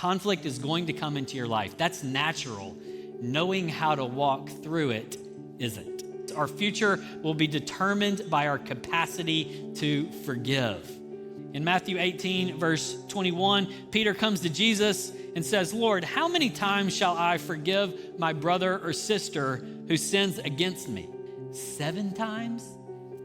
Conflict is going to come into your life. That's natural. Knowing how to walk through it isn't. Our future will be determined by our capacity to forgive. In Matthew 18, verse 21, Peter comes to Jesus and says, Lord, how many times shall I forgive my brother or sister who sins against me? 7 times?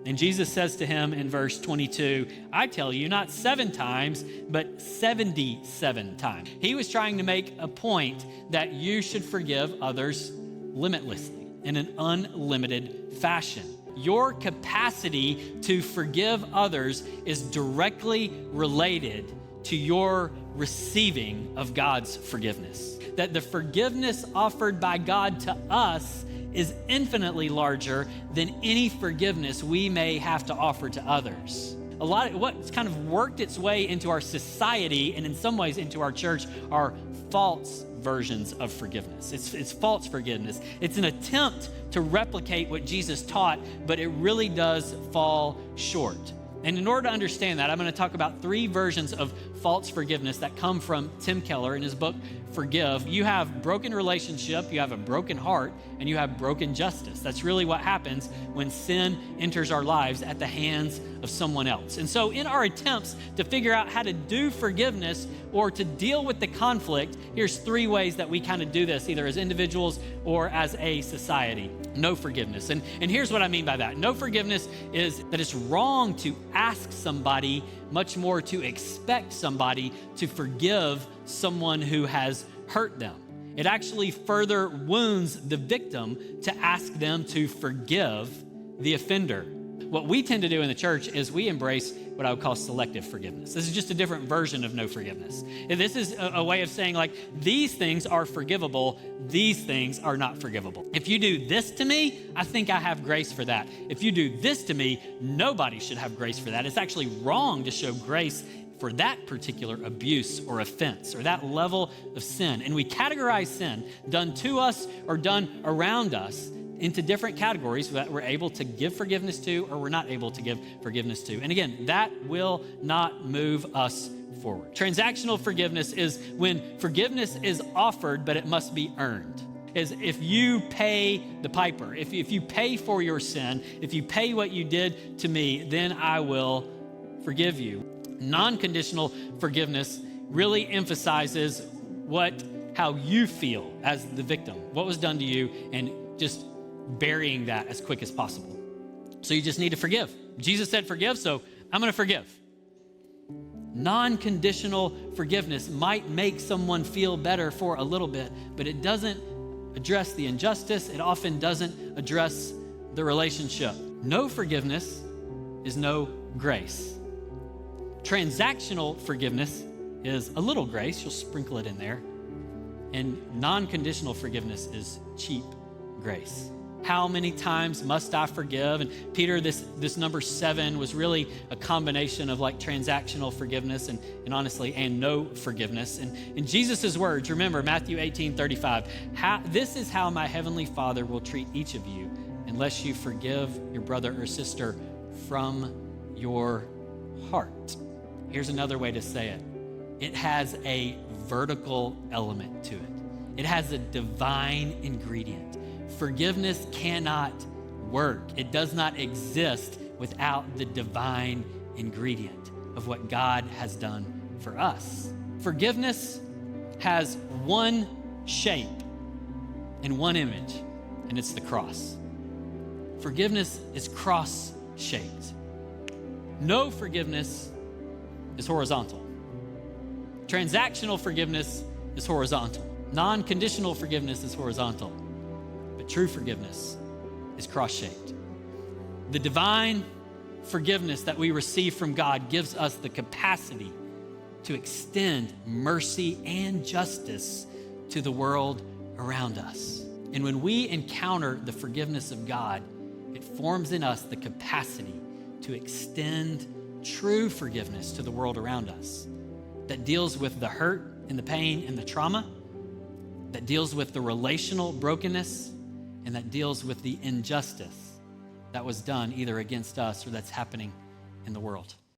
And Jesus says to him in verse 22, I tell you, not 7 times, but 77 times. He was trying to make a point that you should forgive others limitlessly, in an unlimited fashion. Your capacity to forgive others is directly related to your receiving of God's forgiveness. That the forgiveness offered by God to us is infinitely larger than any forgiveness we may have to offer to others. A lot of what's kind of worked its way into our society and in some ways into our church are false versions of forgiveness. It's false forgiveness. It's an attempt to replicate what Jesus taught, but it really does fall short. And in order to understand that, I'm going to talk about 3 versions of false forgiveness that come from Tim Keller in his book, Forgive. You have broken relationship, you have a broken heart, and you have broken justice. That's really what happens when sin enters our lives at the hands of someone else. And so in our attempts to figure out how to do forgiveness or to deal with the conflict, here's 3 ways that we kind of do this, either as individuals or as a society. No forgiveness. And here's what I mean by that. No forgiveness is that it's wrong to ask somebody, much more to expect somebody to forgive someone who has hurt them. It actually further wounds the victim to ask them to forgive the offender. What we tend to do in the church is we embrace what I would call selective forgiveness. This is just a different version of no forgiveness. And this is a way of saying, like, these things are forgivable, these things are not forgivable. If you do this to me, I think I have grace for that. If you do this to me, nobody should have grace for that. It's actually wrong to show grace for that particular abuse or offense or that level of sin. And we categorize sin done to us or done around us into different categories that we're able to give forgiveness to or we're not able to give forgiveness to. And again, that will not move us forward. Transactional forgiveness is when forgiveness is offered, but it must be earned. Is if you pay the piper, if you pay for your sin, if you pay what you did to me, then I will forgive you. Nonconditional forgiveness really emphasizes how you feel as the victim, what was done to you, and just burying that as quick as possible. So you just need to forgive. Jesus said forgive, so I'm going to forgive. Non-conditional forgiveness might make someone feel better for a little bit, but it doesn't address the injustice. It often doesn't address the relationship. No forgiveness is no grace. Transactional forgiveness is a little grace. You'll sprinkle it in there. And non-conditional forgiveness is cheap grace. How many times must I forgive? And Peter, this number 7 was really a combination of like transactional forgiveness and honestly, and no forgiveness. And in Jesus' words, remember Matthew 18:35, this is how my heavenly Father will treat each of you unless you forgive your brother or sister from your heart. Here's another way to say it. It has a vertical element to it. It has a divine ingredient. Forgiveness cannot work. It does not exist without the divine ingredient of what God has done for us. Forgiveness has one shape and one image, and it's the cross. Forgiveness is cross-shaped. No forgiveness is horizontal. Transactional forgiveness is horizontal. Non-conditional forgiveness is horizontal. But true forgiveness is cross-shaped. The divine forgiveness that we receive from God gives us the capacity to extend mercy and justice to the world around us. And when we encounter the forgiveness of God, it forms in us the capacity to extend true forgiveness to the world around us that deals with the hurt and the pain and the trauma, that deals with the relational brokenness, and that deals with the injustice that was done either against us or that's happening in the world.